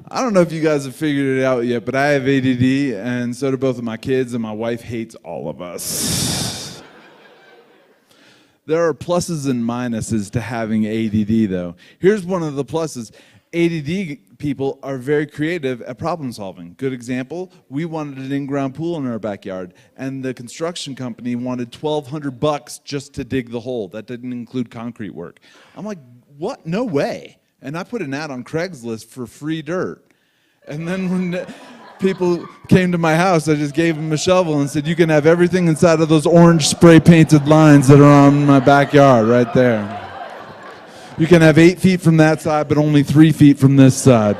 I don't know if you guys have figured it out yet, but I have ADD, and so do both of my kids, and my wife hates all of us. There are pluses and minuses to having ADD, though. Here's one of the pluses. ADD people are very creative at problem solving. Good example, we wanted an in-ground pool in our backyard, and the construction company wanted $1,200 just to dig the hole. That didn't include concrete work. I'm like, what? No way. And I put an ad on Craigslist for free dirt. And then when people came to my house, I just gave them a shovel and said, you can have everything inside of those orange spray painted lines that are on my backyard right there. You can have 8 feet from that side, but only 3 feet from this side.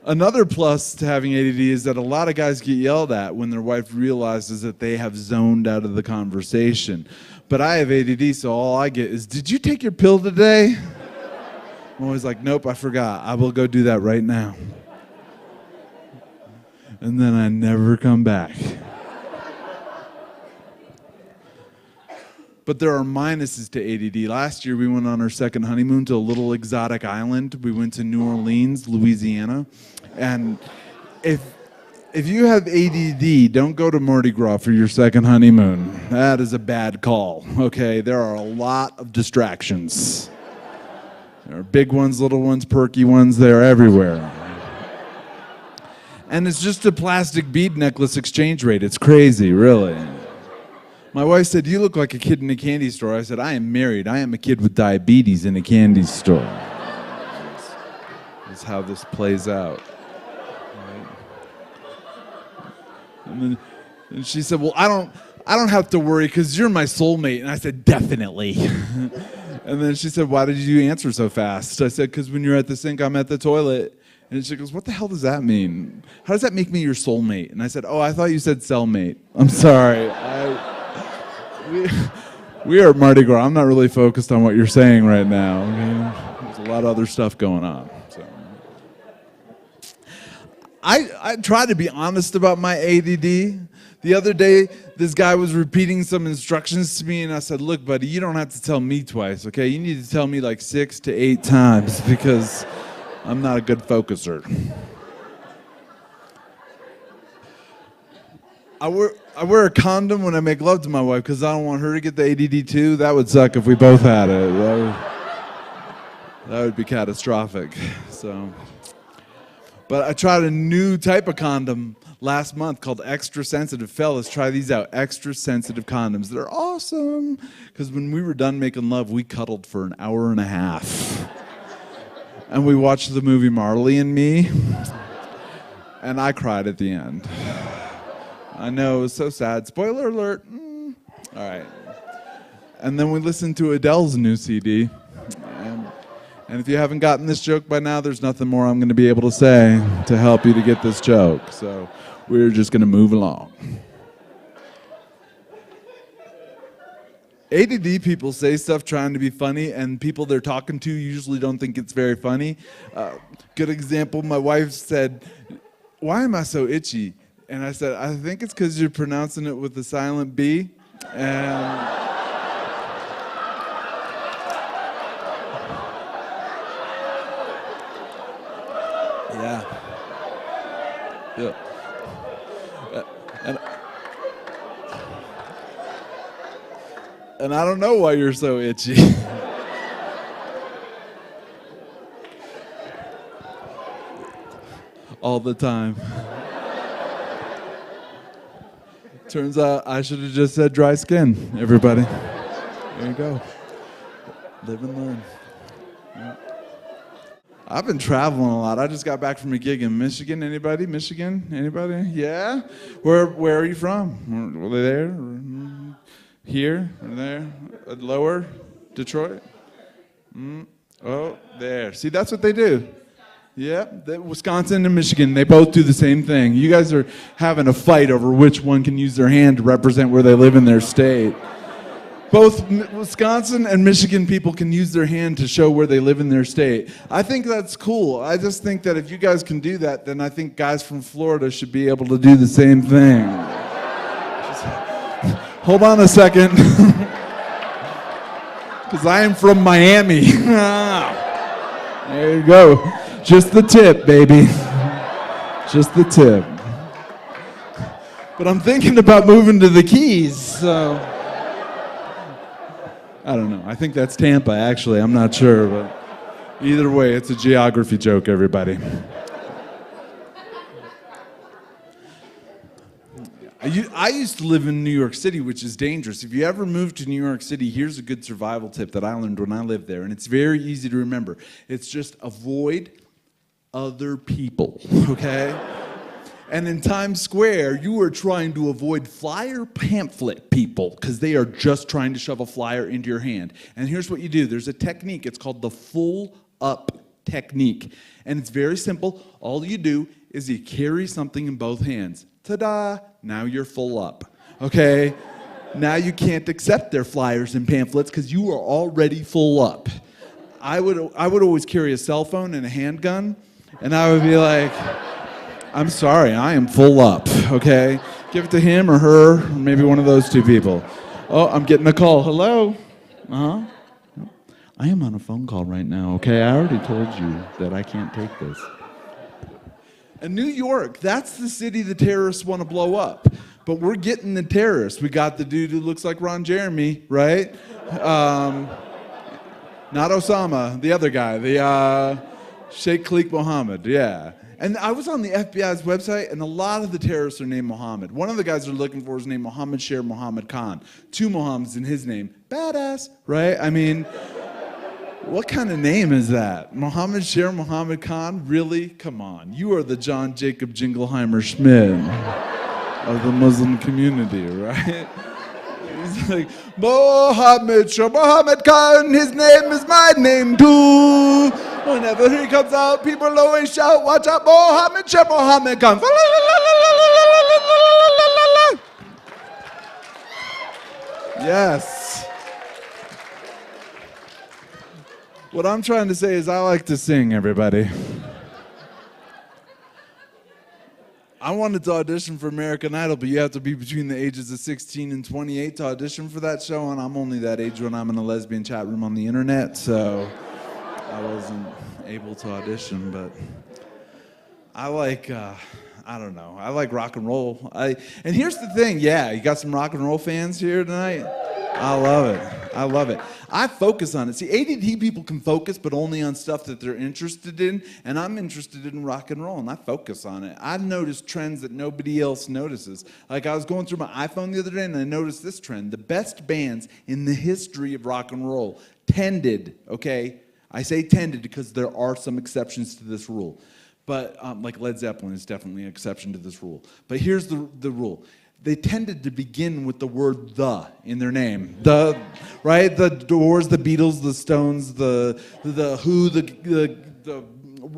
Another plus to having ADD is that a lot of guys get yelled at when their wife realizes that they have zoned out of the conversation. But I have ADD, so all I get is, did you take your pill today? I'm always like, nope, I forgot. I will go do that right now. And then I never come back. But there are minuses to ADD. Last year, we went on our second honeymoon to a little exotic island. We went to New Orleans, Louisiana. And if you have ADD, don't go to Mardi Gras for your second honeymoon. That is a bad call, okay? There are a lot of distractions. There are big ones, little ones, perky ones. They're everywhere. And it's just a plastic bead necklace exchange rate. It's crazy, really. My wife said, you look like a kid in a candy store. I said, I am married. I am a kid with diabetes in a candy store. That's how this plays out. And she said, well, I don't have to worry because you're my soulmate. And I said, definitely. And then she said, why did you answer so fast? I said, because when you're at the sink, I'm at the toilet. And she goes, what the hell does that mean? How does that make me your soulmate? And I said, oh, I thought you said cellmate. I'm sorry. We are at Mardi Gras. I'm not really focused on what you're saying right now. Okay? There's a lot of other stuff going on. So. I try to be honest about my ADD. The other day, this guy was repeating some instructions to me, and I said, look, buddy, you don't have to tell me twice, okay? You need to tell me like 6 to 8 times because I'm not a good focuser. I wear a condom when I make love to my wife because I don't want her to get the ADD too. That would suck if we both had it. That would be catastrophic. So, but I tried a new type of condom last month called Extra Sensitive. Fellas, try these out. Extra Sensitive condoms. They're awesome because when we were done making love, we cuddled for an hour and a half. And we watched the movie Marley and Me, and I cried at the end. I know, it was so sad. Spoiler alert. All right. And then we listened to Adele's new CD. And if you haven't gotten this joke by now, there's nothing more I'm going to be able to say to help you to get this joke. So we're just going to move along. ADD people say stuff trying to be funny, and people they're talking to usually don't think it's very funny. Good example, my wife said, why am I so itchy? And I said, I think it's because you're pronouncing it with the silent B. And yeah. And I don't know why you're so itchy. All the time. Turns out I should have just said dry skin, everybody. There you go. Live and learn. Yeah. I've been traveling a lot. I just got back from a gig in Michigan. Anybody? Michigan? Anybody? Yeah? Where are you from? Were they there? Here? Or there? Lower? Detroit? Oh, there. See, that's what they do. Yep, Wisconsin and Michigan, they both do the same thing. You guys are having a fight over which one can use their hand to represent where they live in their state. Both Wisconsin and Michigan people can use their hand to show where they live in their state. I think that's cool. I just think that if you guys can do that, then I think guys from Florida should be able to do the same thing. Hold on a second. Because I am from Miami. There you go. Just the tip, baby. Just the tip. But I'm thinking about moving to the Keys, so I don't know. I think that's Tampa, actually. I'm not sure, but either way, it's a geography joke, everybody. I used to live in New York City, which is dangerous. If you ever move to New York City, here's a good survival tip that I learned when I lived there, and it's very easy to remember. It's just avoid other people, okay? And in Times Square, you are trying to avoid flyer pamphlet people because they are just trying to shove a flyer into your hand. And here's what you do. There's a technique. It's called the full up technique. And it's very simple. All you do is you carry something in both hands. Ta-da! Now you're full up, okay? Now you can't accept their flyers and pamphlets because you are already full up. I would always carry a cell phone and a handgun, and I would be like, I'm sorry, I am full up, okay? Give it to him or her, or maybe one of those two people. Oh, I'm getting a call. Hello? Uh-huh. I am on a phone call right now, okay? I already told you that I can't take this. And New York, that's the city the terrorists want to blow up. But we're getting the terrorists. We got the dude who looks like Ron Jeremy, right? Not Osama, the other guy, the Sheikh Khalid Mohammed, yeah. And I was on the FBI's website, and a lot of the terrorists are named Mohammed. One of the guys they're looking for is named Mohammed Sher Mohammed Khan. 2 Mohammeds in his name. Badass, right? I mean, what kind of name is that? Mohammed Sher Mohammed Khan? Really? Come on. You are the John Jacob Jingleheimer Schmidt of the Muslim community, right? He's like, Mohammed Sher Mohammed Khan, his name is my name too. Whenever he comes out, people always shout, watch out, Mohammed Sher Mohammed Khan. Yes. What I'm trying to say is I like to sing, everybody. I wanted to audition for American Idol, but you have to be between the ages of 16 and 28 to audition for that show, and I'm only that age when I'm in a lesbian chat room on the internet, so I wasn't able to audition, but I like, I don't know, I like rock and roll. And here's the thing, yeah, you got some rock and roll fans here tonight? I love it. I love it. I focus on it. See, ADD people can focus, but only on stuff that they're interested in, and I'm interested in rock and roll, and I focus on it. I notice trends that nobody else notices. Like, I was going through my iPhone the other day, and I noticed this trend. The best bands in the history of rock and roll tended, okay? I say tended because there are some exceptions to this rule. But, like Led Zeppelin is definitely an exception to this rule. But here's the rule. They tended to begin with the word "the" in their name. The, right? The Doors, the Beatles, the Stones, the Who,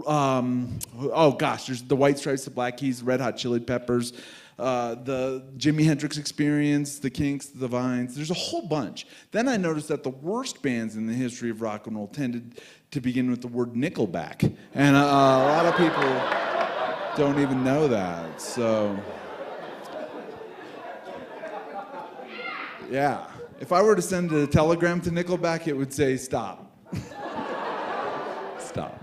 oh gosh, there's the White Stripes, the Black Keys, Red Hot Chili Peppers, the Jimi Hendrix Experience, the Kinks, the Vines. There's a whole bunch. Then I noticed that the worst bands in the history of rock and roll tended to begin with the word Nickelback, and a lot of people don't even know that. So. Yeah. If I were to send a telegram to Nickelback, it would say, stop. Stop.